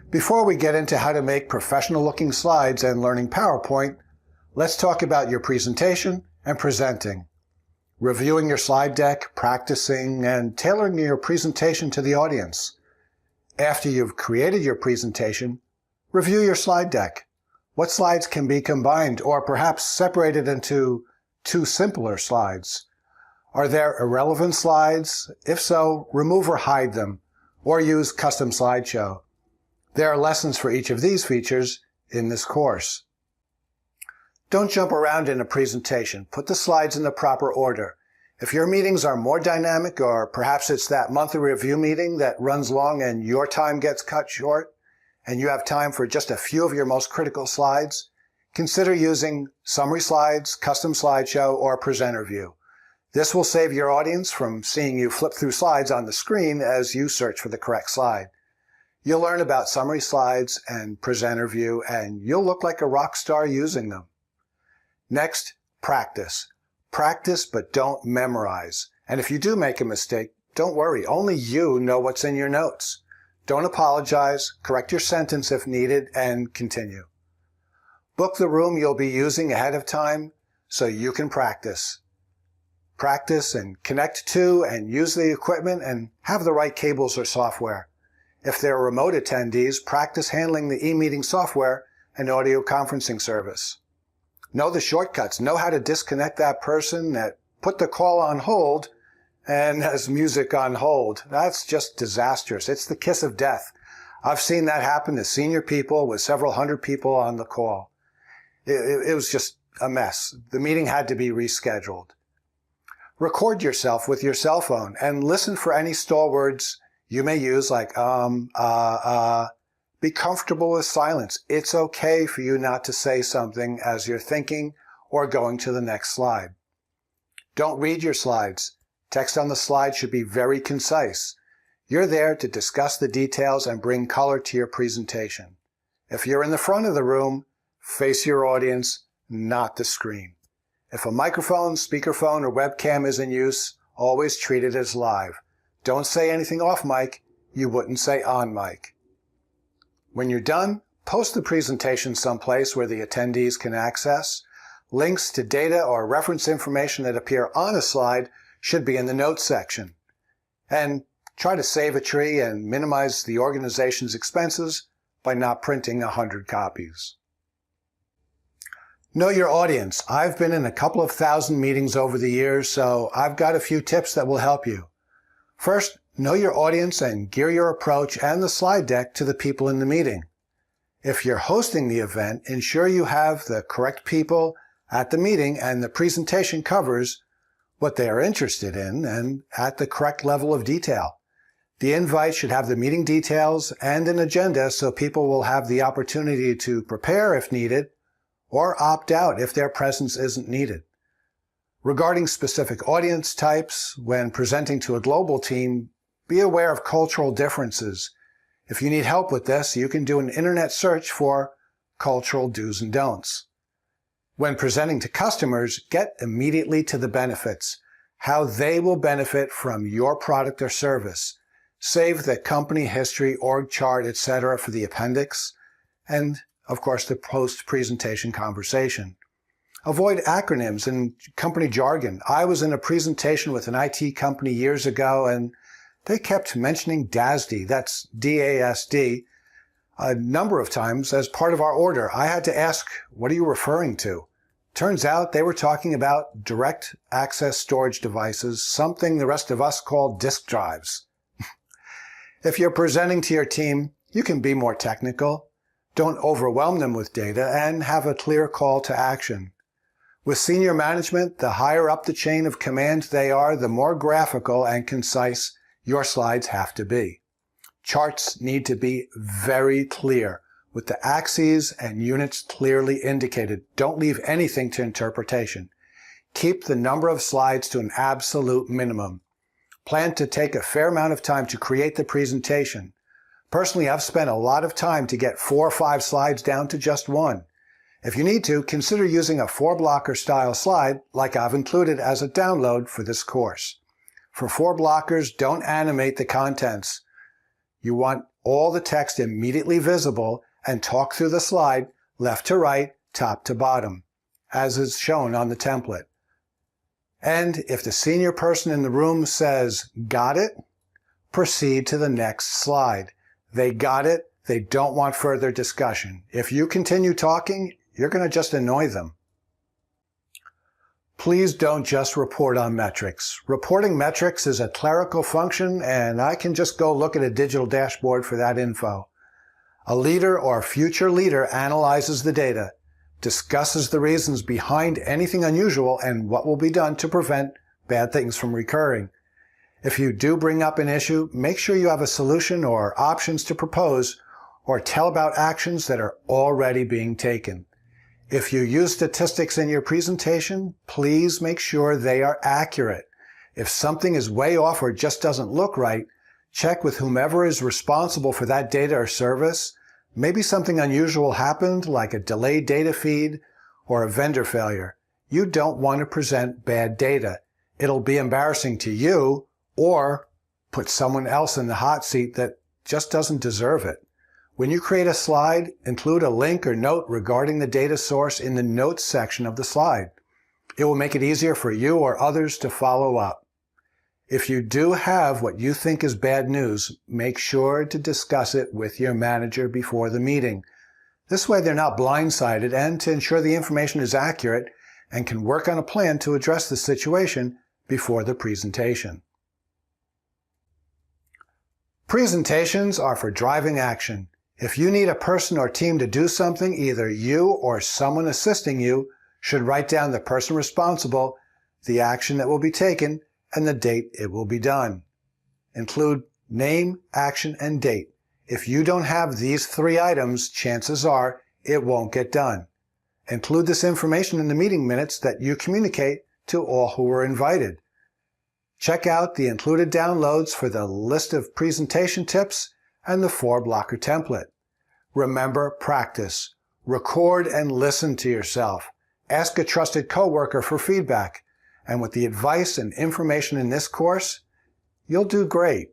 Before we get into how to make professional-looking slides and learning PowerPoint, let's talk about your presentation and presenting. Reviewing your slide deck, practicing, and tailoring your presentation to the audience. After you've created your presentation, review your slide deck. What slides can be combined or perhaps separated into two simpler slides? Are there irrelevant slides? If so, remove or hide them, or use custom slideshow. There are lessons for each of these features in this course. Don't jump around in a presentation. Put the slides in the proper order. If your meetings are more dynamic, or perhaps it's that monthly review meeting that runs long and your time gets cut short, and you have time for just a few of your most critical slides, consider using summary slides, custom slideshow, or presenter view. This will save your audience from seeing you flip through slides on the screen as you search for the correct slide. You'll learn about summary slides and presenter view, and you'll look like a rock star using them. Next, practice. Practice, but don't memorize. And if you do make a mistake, don't worry. Only you know what's in your notes. Don't apologize, correct your sentence if needed, and continue. Book the room you'll be using ahead of time so you can practice. Practice and connect to and use the equipment and have the right cables or software. If they're remote attendees, practice handling the e-meeting software and audio conferencing service. Know the shortcuts. Know how to disconnect that person, that put the call on hold, and has music on hold. That's just disastrous. It's the kiss of death. I've seen that happen to senior people with several hundred people on the call. It was just a mess. The meeting had to be rescheduled. Record yourself with your cell phone and listen for any stall words you may use like Be comfortable with silence. It's okay for you not to say something as you're thinking or going to the next slide. Don't read your slides. Text on the slide should be very concise. You're there to discuss the details and bring color to your presentation. If you're in the front of the room, face your audience, not the screen. If a microphone, speakerphone, or webcam is in use, always treat it as live. Don't say anything off mic you wouldn't say on mic. When you're done, post the presentation someplace where the attendees can access. Links to data or reference information that appear on a slide should be in the notes section. And try to save a tree and minimize the organization's expenses by not printing 100 copies. Know your audience. I've been in a couple of thousand meetings over the years, so I've got a few tips that will help you. First, know your audience and gear your approach and the slide deck to the people in the meeting. If you're hosting the event, ensure you have the correct people at the meeting and the presentation covers what they are interested in and at the correct level of detail. The invite should have the meeting details and an agenda so people will have the opportunity to prepare if needed or opt out if their presence isn't needed. Regarding specific audience types, when presenting to a global team, be aware of cultural differences. If you need help with this, you can do an internet search for cultural do's and don'ts. When presenting to customers, get immediately to the benefits, how they will benefit from your product or service. Save the company history, org chart, etc. for the appendix, and, of course, the post-presentation conversation. Avoid acronyms and company jargon. I was in a presentation with an IT company years ago, and they kept mentioning DASD, that's D-A-S-D, a number of times as part of our order. I had to ask, what are you referring to? Turns out they were talking about direct access storage devices, something the rest of us call disk drives. If you're presenting to your team, you can be more technical. Don't overwhelm them with data and have a clear call to action. With senior management, the higher up the chain of command they are, the more graphical and concise your slides have to be. Charts need to be very clear, with the axes and units clearly indicated. Don't leave anything to interpretation. Keep the number of slides to an absolute minimum. Plan to take a fair amount of time to create the presentation. Personally, I've spent a lot of time to get 4 or 5 slides down to just one. If you need to, consider using a 4-blocker style slide like I've included as a download for this course. For 4 blockers, don't animate the contents. You want all the text immediately visible and talk through the slide left to right, top to bottom, as is shown on the template. And if the senior person in the room says, "Got it?" proceed to the next slide. They got it. They don't want further discussion. If you continue talking, you're going to just annoy them. Please don't just report on metrics. Reporting metrics is a clerical function, and I can just go look at a digital dashboard for that info. A leader or future leader analyzes the data, discusses the reasons behind anything unusual and what will be done to prevent bad things from recurring. If you do bring up an issue, make sure you have a solution or options to propose, or tell about actions that are already being taken. If you use statistics in your presentation, please make sure they are accurate. If something is way off or just doesn't look right, check with whomever is responsible for that data or service. Maybe something unusual happened, like a delayed data feed or a vendor failure. You don't want to present bad data. It'll be embarrassing to you or put someone else in the hot seat that just doesn't deserve it. When you create a slide, include a link or note regarding the data source in the notes section of the slide. It will make it easier for you or others to follow up. If you do have what you think is bad news, make sure to discuss it with your manager before the meeting. This way they're not blindsided, and to ensure the information is accurate and can work on a plan to address the situation before the presentation. Presentations are for driving action. If you need a person or team to do something, either you or someone assisting you should write down the person responsible, the action that will be taken, and the date it will be done. Include name, action, and date. If you don't have these 3 items, chances are it won't get done. Include this information in the meeting minutes that you communicate to all who were invited. Check out the included downloads for the list of presentation tips and the 4-blocker template. Remember, practice. Record and listen to yourself. Ask a trusted coworker for feedback. And with the advice and information in this course, you'll do great.